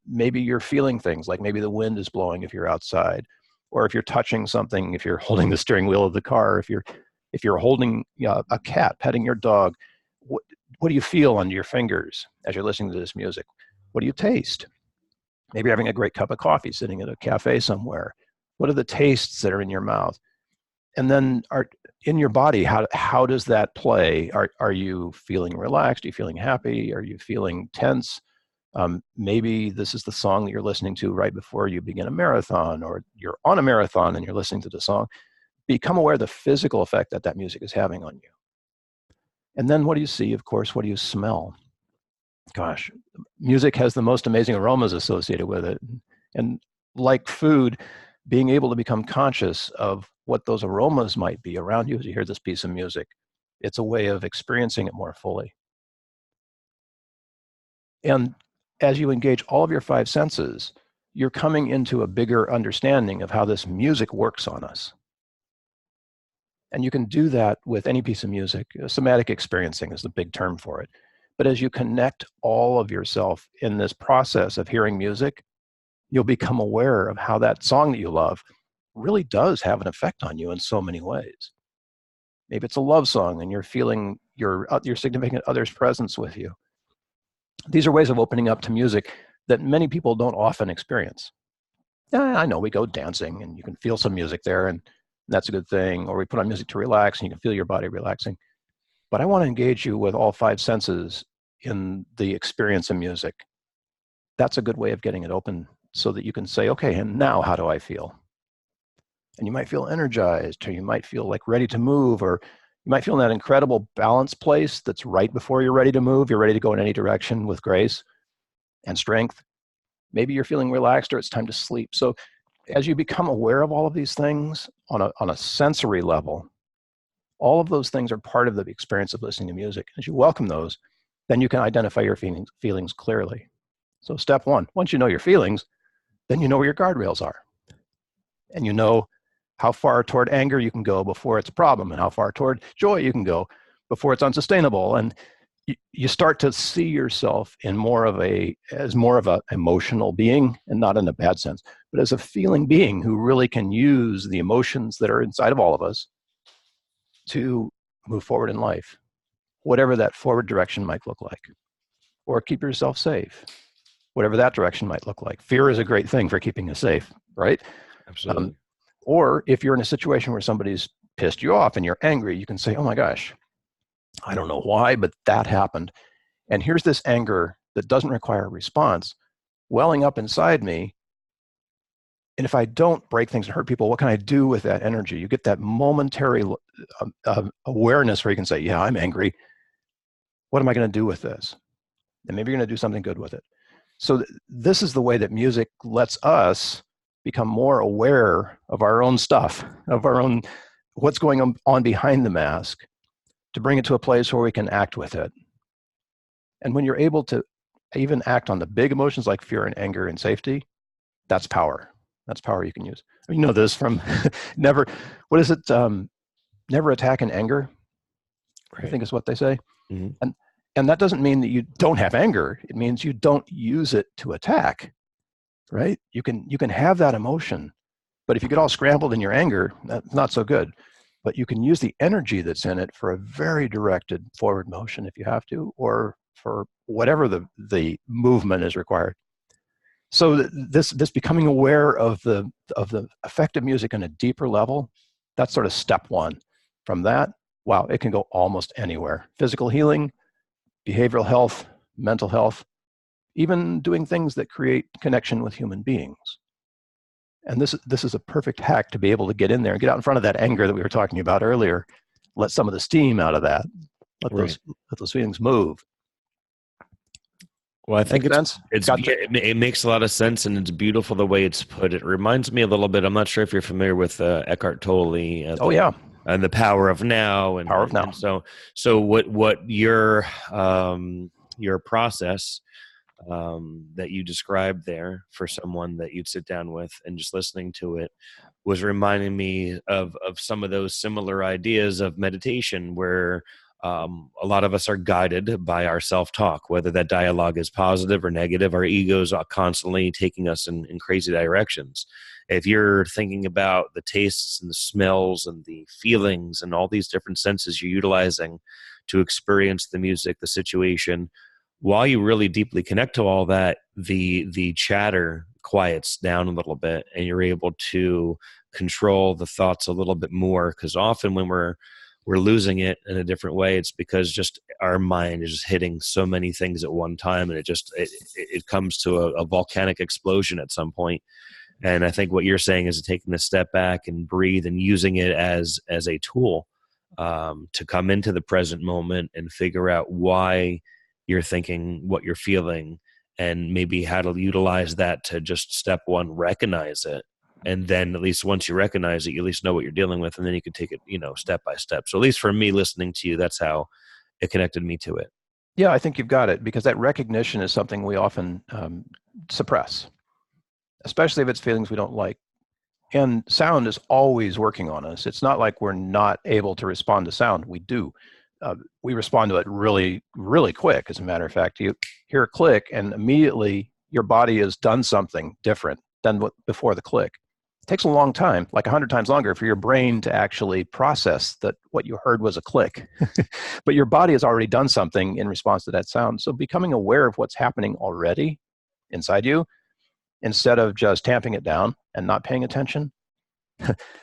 maybe you're feeling things like maybe the wind is blowing if you're outside, or if you're touching something, if you're holding the steering wheel of the car, if you're holding a cat, petting your dog. What do you feel under your fingers as you're listening to this music? What do you taste? Maybe you're having a great cup of coffee sitting at a cafe somewhere. What are the tastes that are in your mouth? And then in your body, how does that play? Are you feeling relaxed? Are you feeling happy? Are you feeling tense? Maybe this is the song that you're listening to right before you begin a marathon, or you're on a marathon and you're listening to the song. Become aware of the physical effect that music is having on you. And then what do you see? Of course, what do you smell? Gosh, music has the most amazing aromas associated with it. And like food, being able to become conscious of what those aromas might be around you as you hear this piece of music, it's a way of experiencing it more fully. And as you engage all of your five senses, you're coming into a bigger understanding of how this music works on us. And you can do that with any piece of music. Somatic experiencing is the big term for it. But as you connect all of yourself in this process of hearing music, you'll become aware of how that song that you love really does have an effect on you in so many ways. Maybe it's a love song and you're feeling your significant other's presence with you. These are ways of opening up to music that many people don't often experience. I know we go dancing and you can feel some music there, and that's a good thing. Or we put on music to relax and you can feel your body relaxing. But I want to engage you with all five senses in the experience of music. That's a good way of getting it open so that you can say, okay, and now how do I feel? And you might feel energized, or you might feel like ready to move, or you might feel in that incredible balance place that's right before you're ready to move. You're ready to go in any direction with grace and strength. Maybe you're feeling relaxed, or it's time to sleep. So as you become aware of all of these things on a sensory level, all of those things are part of the experience of listening to music. As you welcome those, then you can identify your feelings clearly. So step one, once you know your feelings, then you know where your guardrails are. And you know how far toward anger you can go before it's a problem, and how far toward joy you can go before it's unsustainable. And you start to see yourself as more of an emotional being, and not in a bad sense, but as a feeling being who really can use the emotions that are inside of all of us to move forward in life, whatever that forward direction might look like, or keep yourself safe, whatever that direction might look like. Fear is a great thing for keeping us safe, right? Absolutely. Or if you're in a situation where somebody's pissed you off and you're angry, you can say, oh my gosh, I don't know why, but that happened. And here's this anger that doesn't require a response welling up inside me. And if I don't break things and hurt people, what can I do with that energy? You get that momentary awareness where you can say, yeah, I'm angry. What am I going to do with this? And maybe you're going to do something good with it. So this is the way that music lets us become more aware of our own stuff, of our own, what's going on behind the mask, to bring it to a place where we can act with it. And when you're able to even act on the big emotions like fear and anger and safety, that's power. That's power you can use. You know this from never attack in anger, right. I think is what they say. Mm-hmm. And that doesn't mean that you don't have anger. It means you don't use it to attack, right? You can have that emotion, but if you get all scrambled in your anger, that's not so good. But you can use the energy that's in it for a very directed forward motion if you have to, or for whatever the movement is required. So this becoming aware of the effect of music on a deeper level, that's sort of step one. From that, wow, it can go almost anywhere. Physical healing, behavioral health, mental health, even doing things that create connection with human beings. And this is a perfect hack to be able to get in there and get out in front of that anger that we were talking about earlier. Let some of the steam out of that. Let those feelings move. Well, I think it makes a lot of sense, and it's beautiful the way it's put. It reminds me a little bit. I'm not sure if you're familiar with Eckhart Tolle. And the power of now. And power of now. And so what your process that you described there for someone that you'd sit down with, and just listening to it was reminding me of some of those similar ideas of meditation where a lot of us are guided by our self-talk, whether that dialogue is positive or negative. Our egos are constantly taking us in crazy directions. If you're thinking about the tastes and the smells and the feelings and all these different senses you're utilizing to experience the music, the situation, while you really deeply connect to all that, the chatter quiets down a little bit, and you're able to control the thoughts a little bit more. Because often when we're losing it in a different way, it's because just our mind is just hitting so many things at one time, and it comes to a volcanic explosion at some point. And I think what you're saying is taking a step back and breathe and using it as a tool to come into the present moment and figure out why you're thinking what you're feeling, and maybe how to utilize that to just step one, recognize it. And then at least once you recognize it, you at least know what you're dealing with, and then you can take it, step by step. So at least for me, listening to you, that's how it connected me to it. Yeah, I think you've got it, because that recognition is something we often suppress, especially if it's feelings we don't like. And sound is always working on us. It's not like we're not able to respond to sound. We do. We respond to it really, really quick. As a matter of fact, you hear a click and immediately your body has done something different than what before the click. It takes a long time, like 100 times longer, for your brain to actually process that what you heard was a click. But your body has already done something in response to that sound. So becoming aware of what's happening already inside you, instead of just tamping it down and not paying attention,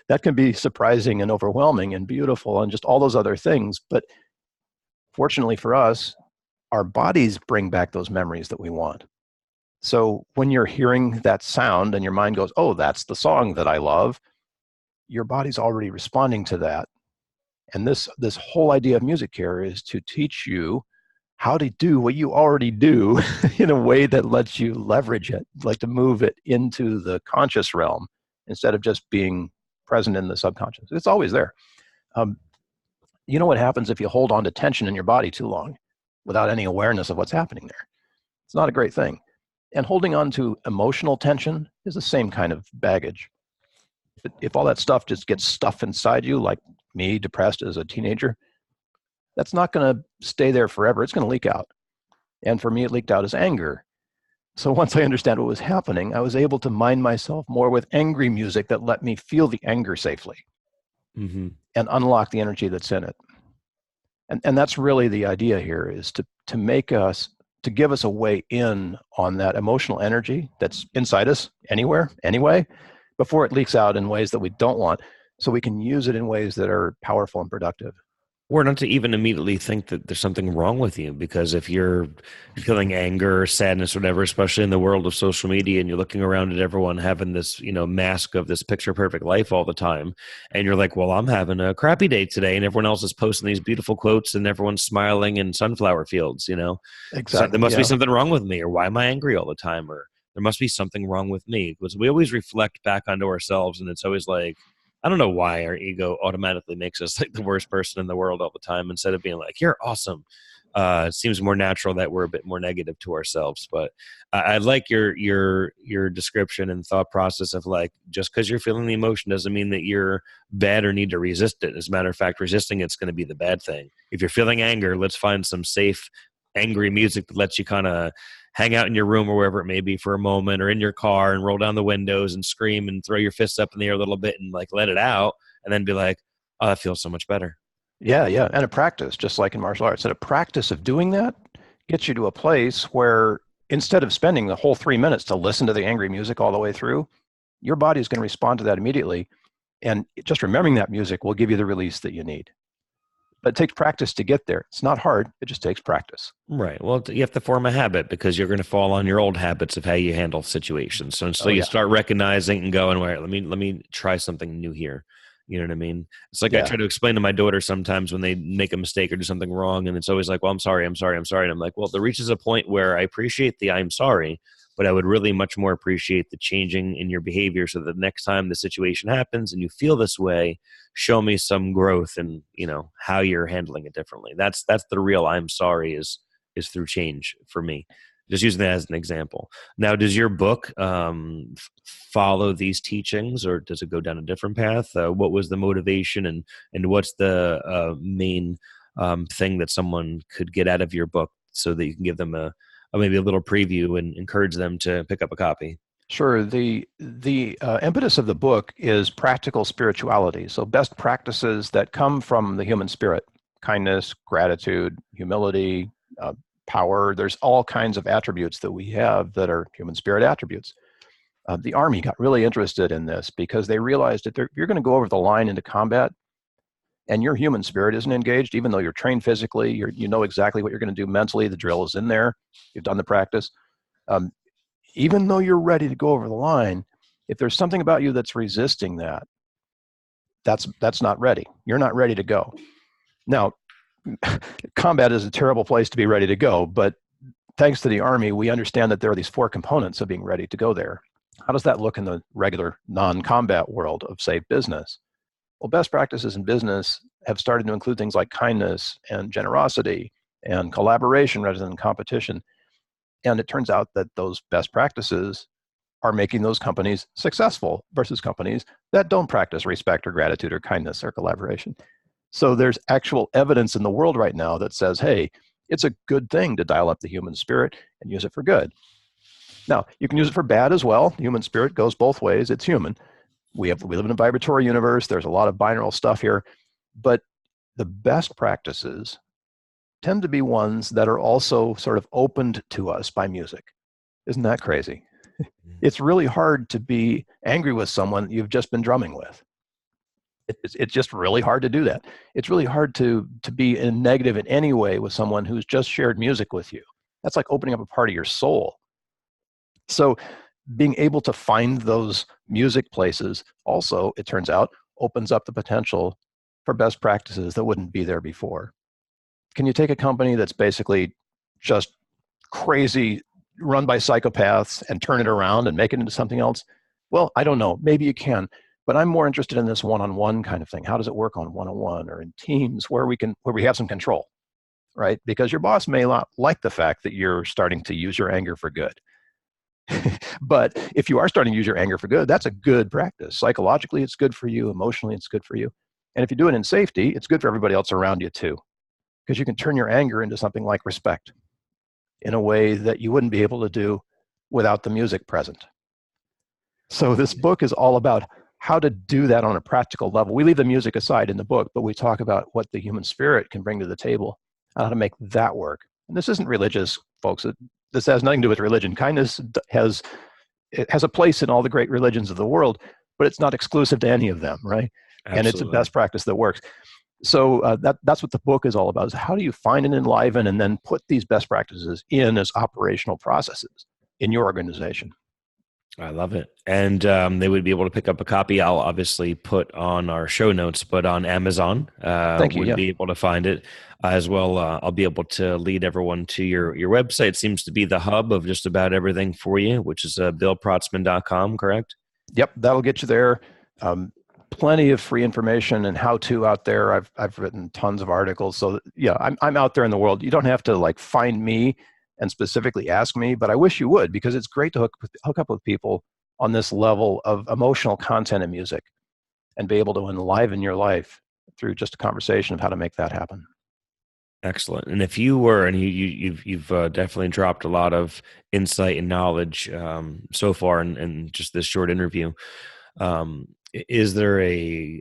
that can be surprising and overwhelming and beautiful and just all those other things. But fortunately for us, our bodies bring back those memories that we want. So when you're hearing that sound and your mind goes, oh, that's the song that I love, your body's already responding to that. And this whole idea of music here is to teach you how to do what you already do in a way that lets you leverage it, like to move it into the conscious realm instead of just being present in the subconscious. It's always there. You know what happens if you hold on to tension in your body too long without any awareness of what's happening there? It's not a great thing. And holding on to emotional tension is the same kind of baggage. If all that stuff just gets stuffed inside you, like me, depressed as a teenager, that's not going to stay there forever. It's going to leak out. And for me, it leaked out as anger. So once I understand what was happening, I was able to mind myself more with angry music that let me feel the anger safely and unlock the energy that's in it. And that's really the idea here, is to make us, to give us a way in on that emotional energy that's inside us anywhere, anyway, before it leaks out in ways that we don't want, so we can use it in ways that are powerful and productive. Or not to even immediately think that there's something wrong with you, because if you're feeling anger or sadness or whatever, especially in the world of social media, and you're looking around at everyone having this, mask of this picture perfect life all the time, and you're like, well, I'm having a crappy day today, and everyone else is posting these beautiful quotes and everyone's smiling in sunflower fields, Exactly. So there must be something wrong with me, or why am I angry all the time, or there must be something wrong with me, because we always reflect back onto ourselves, and it's always like, I don't know why our ego automatically makes us like the worst person in the world all the time, instead of being like, you're awesome. It seems more natural that we're a bit more negative to ourselves. But I like your description and thought process of, like, just because you're feeling the emotion doesn't mean that you're bad or need to resist it. As a matter of fact, resisting it's going to be the bad thing. If you're feeling anger, let's find some safe, angry music that lets you kind of hang out in your room or wherever it may be for a moment, or in your car, and roll down the windows and scream and throw your fists up in the air a little bit and like let it out, and then be like, oh, that feels so much better. Yeah. And a practice, just like in martial arts, and a practice of doing that gets you to a place where, instead of spending the whole 3 minutes to listen to the angry music all the way through, your body is going to respond to that immediately. And just remembering that music will give you the release that you need. But it takes practice to get there. It's not hard. It just takes practice. Right. Well, you have to form a habit, because you're going to fall on your old habits of how you handle situations. So until you start recognizing and going, wait, let me try something new here. You know what I mean? It's like I try to explain to my daughter sometimes when they make a mistake or do something wrong, and it's always like, well, I'm sorry. And I'm like, well, there reaches a point where I appreciate the I'm sorry, but I would really much more appreciate the changing in your behavior, so that the next time the situation happens and you feel this way, show me some growth in, how you're handling it differently. That's the real I'm sorry, is through change for me. Just using that as an example. Now, does your book follow these teachings, or does it go down a different path? What was the motivation, and what's the main thing that someone could get out of your book, so that you can give them a maybe a little preview and encourage them to pick up a copy? Sure. The impetus of the book is practical spirituality. So best practices that come from the human spirit: kindness, gratitude, humility, power. There's all kinds of attributes that we have that are human spirit attributes. The Army got really interested in this because they realized that if you're going to go over the line into combat and your human spirit isn't engaged, even though you're trained physically, you know exactly what you're going to do mentally, the drill is in there, you've done the practice. Um, Even though you're ready to go over the line, if there's something about you that's resisting that, that's not ready. You're not ready to go. Now, combat is a terrible place to be ready to go, but thanks to the Army, we understand that there are these 4 components of being ready to go there. How does that look in the regular non-combat world of, say, business? Well, best practices in business have started to include things like kindness and generosity and collaboration rather than competition. And it turns out that those best practices are making those companies successful versus companies that don't practice respect or gratitude or kindness or collaboration. So there's actual evidence in the world right now that says, hey, it's a good thing to dial up the human spirit and use it for good. Now, you can use it for bad as well. The human spirit goes both ways. It's human. We live in a vibratory universe. There's a lot of binaural stuff here. But the best practices tend to be ones that are also sort of opened to us by music. Isn't that crazy? It's really hard to be angry with someone you've just been drumming with. It's just really hard to do that. It's really hard to be in negative in any way with someone who's just shared music with you. That's like opening up a part of your soul. So being able to find those music places also, it turns out, opens up the potential for best practices that wouldn't be there before. Can you take a company that's basically just crazy, run by psychopaths, and turn it around and make it into something else? Well, I don't know. Maybe you can. But I'm more interested in this one-on-one kind of thing. How does it work on one-on-one or in teams where we have some control, right? Because your boss may not like the fact that you're starting to use your anger for good. But if you are starting to use your anger for good, that's a good practice. Psychologically, it's good for you. Emotionally, it's good for you. And if you do it in safety, it's good for everybody else around you too, because you can turn your anger into something like respect in a way that you wouldn't be able to do without the music present. So this book is all about how to do that on a practical level. We leave the music aside in the book, but we talk about what the human spirit can bring to the table and how to make that work. And this isn't religious, folks. This has nothing to do with religion. Kindness has a place in all the great religions of the world, but it's not exclusive to any of them, right? Absolutely. And it's a best practice that works. So that's what the book is all about, is how do you find and enliven and then put these best practices in as operational processes in your organization. I love it. And they would be able to pick up a copy. I'll obviously put on our show notes, but on Amazon, Thank you. would be able to find it as well. I'll be able to lead everyone to your website. It seems to be the hub of just about everything for you, which is billprotzmann.com, correct? Yep, that'll get you there. Plenty of free information and how-to out there. I've written tons of articles. So yeah, I'm out there in the world. You don't have to like find me and specifically ask me, but I wish you would, because it's great to hook up with people on this level of emotional content and music and be able to enliven your life through just a conversation of how to make that happen. Excellent. And if you were, and you've definitely dropped a lot of insight and knowledge so far in just this short interview, is there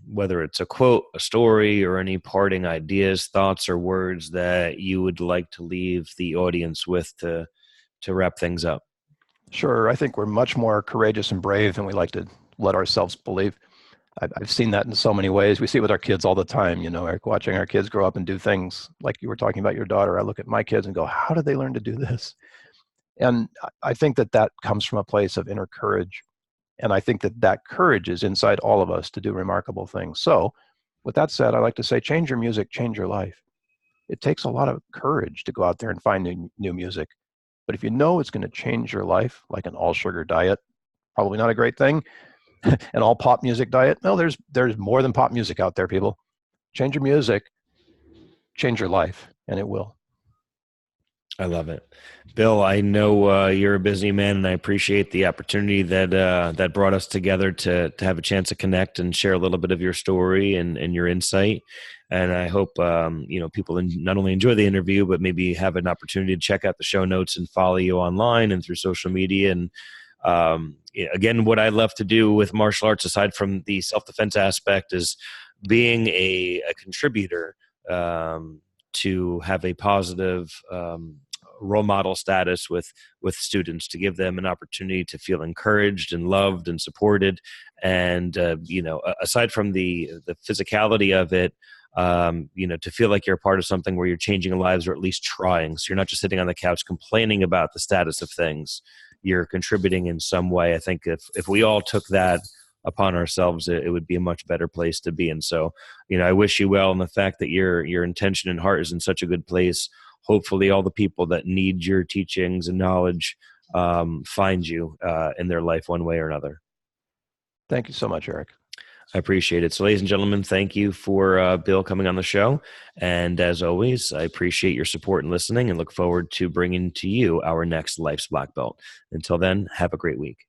whether it's a quote, a story, or any parting ideas, thoughts, or words that you would like to leave the audience with to wrap things up? Sure. I think we're much more courageous and brave than we like to let ourselves believe. I've seen that in so many ways. We see it with our kids all the time, Eric, watching our kids grow up and do things like you were talking about your daughter. I look at my kids and go, how did they learn to do this? And I think that comes from a place of inner courage. And I think that courage is inside all of us to do remarkable things. So with that said, I like to say, change your music, change your life. It takes a lot of courage to go out there and find new music. But if you know it's going to change your life, like an all sugar diet, probably not a great thing, an all pop music diet. No, there's more than pop music out there, people. Change your music, change your life, and it will. I love it. Bill, I know you're a busy man, and I appreciate the opportunity that brought us together to have a chance to connect and share a little bit of your story and your insight. And I hope people not only enjoy the interview, but maybe have an opportunity to check out the show notes and follow you online and through social media. And again, what I love to do with martial arts, aside from the self-defense aspect, is being a contributor, to have a positive role model status with students, to give them an opportunity to feel encouraged and loved and supported. And aside from the physicality of it, to feel like you're a part of something where you're changing lives, or at least trying. So you're not just sitting on the couch complaining about the status of things. You're contributing in some way. I think if we all took that upon ourselves, it would be a much better place to be. And so, I wish you well, and the fact that your intention and heart is in such a good place. Hopefully all the people that need your teachings and knowledge find you in their life one way or another. Thank you so much, Eric. I appreciate it. So, ladies and gentlemen, thank you for Bill coming on the show. And as always, I appreciate your support and listening, and look forward to bringing to you our next Life's Black Belt. Until then, have a great week.